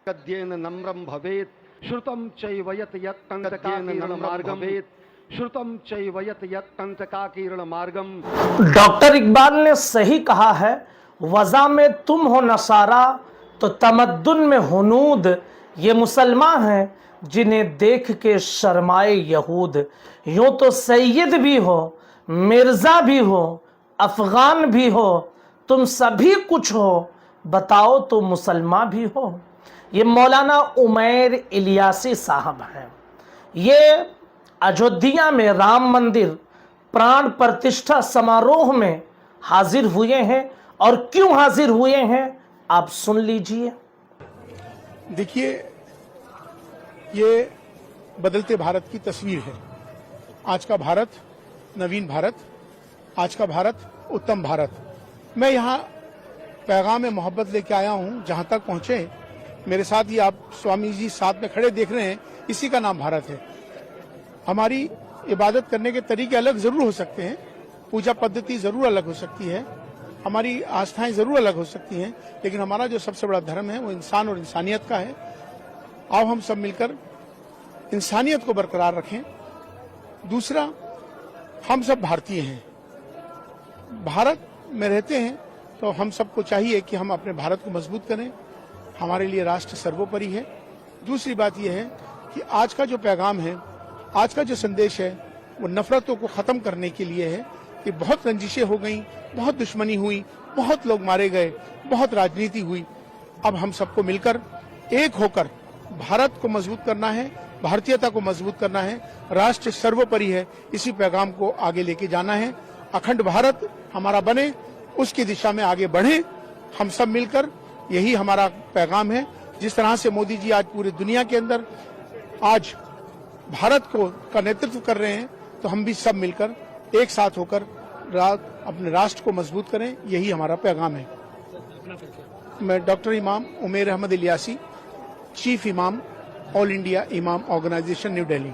गद्येन नम्रं भवेत् श्रुतं चैव यत् यत्तन्तकाकीर्ण मार्गं श्रुतं चैव यत् यत्तन्तकाकीर्ण मार्गम। डॉक्टर इकबाल ने सही कहा है, वज़ा में तुम हो नसारा तो तमद्दुन में हुनूद। ये मुसलमान हैं जिन्हें देख के शर्माए यहूद। यूं तो सैयद भी हो, मिर्ज़ा भी हो, अफ़गान भी हो, तुम सभी कुछ हो, बताओ तो मुसलमान भी हो। ये मौलाना उमैर इलियासी साहब हैं। ये अयोध्या में राम मंदिर प्राण प्रतिष्ठा समारोह में हाजिर हुए हैं और क्यों हाजिर हुए हैं आप सुन लीजिए। देखिए, ये बदलते भारत की तस्वीर है। आज का भारत नवीन भारत, आज का भारत उत्तम भारत। मैं यहाँ पैगाम मोहब्बत लेके आया हूँ। जहाँ तक पहुँचे मेरे साथ ही आप स्वामी जी साथ में खड़े देख रहे हैं, इसी का नाम भारत है। हमारी इबादत करने के तरीके अलग जरूर हो सकते हैं, पूजा पद्धति जरूर अलग हो सकती है, हमारी आस्थाएं जरूर अलग हो सकती हैं, लेकिन हमारा जो सबसे बड़ा धर्म है वो इंसान और इंसानियत का है। आओ हम सब मिलकर इंसानियत को बरकरार रखें। दूसरा, हम सब भारतीय हैं, भारत में रहते हैं, तो हम सबको चाहिए कि हम अपने भारत को मजबूत करें। हमारे लिए राष्ट्र सर्वोपरि है। दूसरी बात यह है कि आज का जो पैगाम है, आज का जो संदेश है, वो नफरतों को खत्म करने के लिए है कि बहुत रंजिशें हो गई, बहुत दुश्मनी हुई, बहुत लोग मारे गए, बहुत राजनीति हुई। अब हम सबको मिलकर एक होकर भारत को मजबूत करना है, भारतीयता को मजबूत करना है। राष्ट्र सर्वोपरि है, इसी पैगाम को आगे लेके जाना है। अखंड भारत हमारा बने, उसकी दिशा में आगे बढ़े हम सब मिलकर, यही हमारा पैगाम है। जिस तरह से मोदी जी आज पूरी दुनिया के अंदर आज भारत का नेतृत्व कर रहे हैं, तो हम भी सब मिलकर एक साथ होकर अपने राष्ट्र को मजबूत करें, यही हमारा पैगाम है। मैं डॉक्टर इमाम उमैर अहमद इलियासी, चीफ इमाम ऑल इंडिया इमाम ऑर्गेनाइजेशन न्यू दिल्ली।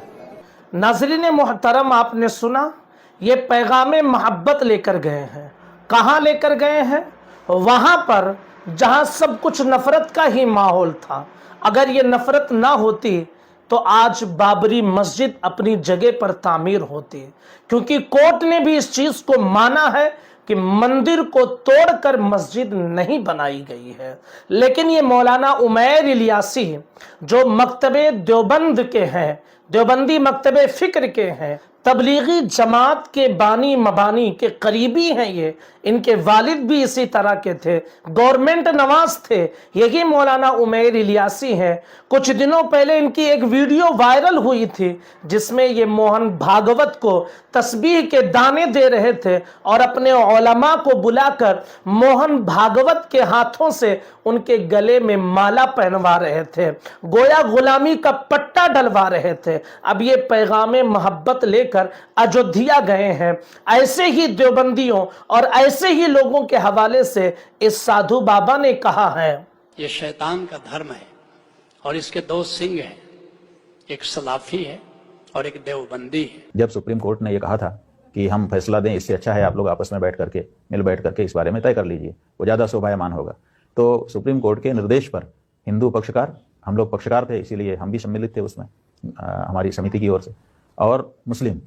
नाज़रीन मोहतरम, आपने सुना, ये पैगाम मोहब्बत लेकर गए हैं। कहाँ लेकर गए हैं? वहां पर जहां सब कुछ नफरत का ही माहौल था। अगर ये नफरत ना होती तो आज बाबरी मस्जिद अपनी जगह पर तामीर होती, क्योंकि कोर्ट ने भी इस चीज को माना है कि मंदिर को तोड़कर मस्जिद नहीं बनाई गई है। लेकिन ये मौलाना उमैर इलियासी जो मकतबे देवबंद के हैं, देवबंदी मकतबे फिक्र के हैं, तबलीगी जमात के बानी मबानी के करीबी हैं, ये इनके वालिद भी इसी तरह के थे, गवर्नमेंट नवाज थे। यही मौलाना उमैर इलियासी हैं। कुछ दिनों पहले इनकी एक वीडियो वायरल हुई थी जिसमें ये मोहन भागवत को तस्बीह के दाने दे रहे थे और अपने उलमा को बुलाकर मोहन भागवत के हाथों से उनके गले में माला पहनवा रहे थे, गोया गुलामी का पट्टा डलवा रहे थे। अब ये पैगाम मोहब्बत लेकर अयोध्या गए हैं। ऐसे ही देवबंदियों और ऐसे ही लोगों के हवाले से इस साधु बाबा ने कहा है, ये शैतान का धर्म है और इसके दो सिंह हैं, एक सलाफी है और एक देवबंदी है। जब सुप्रीम कोर्ट ने ये कहा था कि हम फैसला दें, इससे अच्छा है आप लोग आपस में बैठ करके इस बारे में तय कर लीजिए, वो ज्यादा शोभायमान होगा, तो सुप्रीम कोर्ट के निर्देश पर हिंदू पक्षकार, हम लोग पक्षकार थे, इसीलिए हम भी सम्मिलित थे उसमें हमारी समिति की ओर से, और मुस्लिम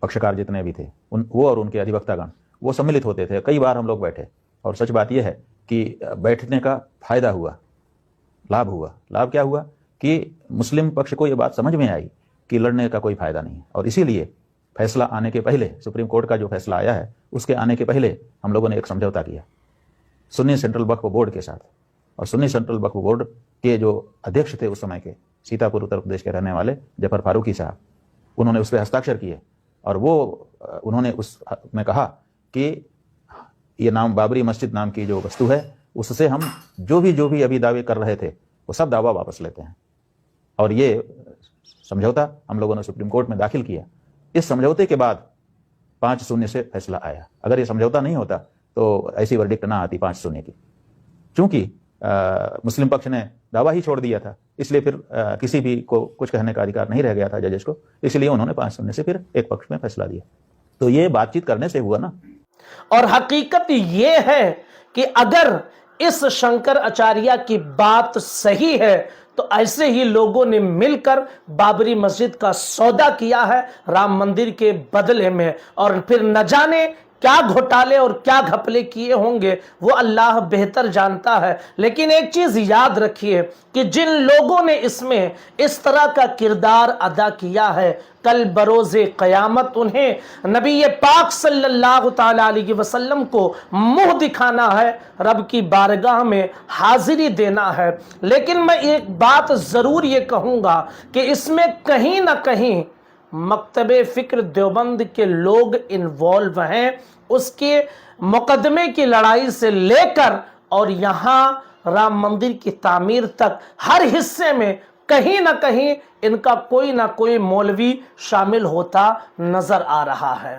पक्षकार जितने भी थे वो और उनके अधिवक्तागण वो सम्मिलित होते थे। कई बार हम लोग बैठे और सच बात यह है कि बैठने का फायदा हुआ, लाभ हुआ। लाभ क्या हुआ कि मुस्लिम पक्ष को ये बात समझ में आई कि लड़ने का कोई फायदा नहीं, और इसीलिए फैसला आने के पहले, सुप्रीम कोर्ट का जो फैसला आया है उसके आने के पहले हम लोगों ने एक समझौता किया सुन्नी सेंट्रल वक्फ बोर्ड के साथ। और सुन्नी सेंट्रल वक्फ बोर्ड के जो अध्यक्ष थे उस समय के, सीतापुर उत्तर प्रदेश के रहने वाले जफर फारूकी साहब, उन्होंने उस पर हस्ताक्षर किए और वो उन्होंने उसमें कहा कि ये नाम बाबरी मस्जिद नाम की जो वस्तु है, उससे हम जो भी अभी दावे कर रहे थे वो सब दावा वापस लेते हैं। और ये समझौता हम लोगों ने सुप्रीम कोर्ट में दाखिल किया। इस समझौते के बाद 5-0 से फैसला आया। अगर ये समझौता नहीं होता तो ऐसी वर्डिक्ट ना आती 5-0 की। चूंकि मुस्लिम पक्ष ने दावा ही छोड़ दिया था, इसलिए फिर किसी भी को कुछ कहने का अधिकार नहीं रह गया था जजेस को, इसलिए उन्होंने 5-0 से फिर एक पक्ष में फैसला दिया। तो ये बातचीत करने से हुआ ना। और हकीकत ये है कि अगर इस शंकराचार्य की बात सही है तो ऐसे ही लोगों ने मिलकर बाबरी मस्जिद का सौदा किया है राम मंदिर के बदले में, और फिर न जाने क्या घोटाले और क्या घपले किए होंगे वो अल्लाह बेहतर जानता है। लेकिन एक चीज याद रखिए कि जिन लोगों ने इसमें इस तरह का किरदार अदा किया है, कल बरोज़े क़यामत उन्हें नबी पाक सल्लल्लाहु ताला अलैहि वसल्लम को मुंह दिखाना है, रब की बारगाह में हाजिरी देना है। लेकिन मैं एक बात जरूर ये कहूंगा कि इसमें कहीं ना कहीं मकतबे फ़िक्र देवबंद के लोग इन्वॉल्व हैं, उसके मुकदमे की लड़ाई से लेकर और यहाँ राम मंदिर की तामीर तक हर हिस्से में कहीं ना कहीं इनका कोई ना कोई मौलवी शामिल होता नजर आ रहा है।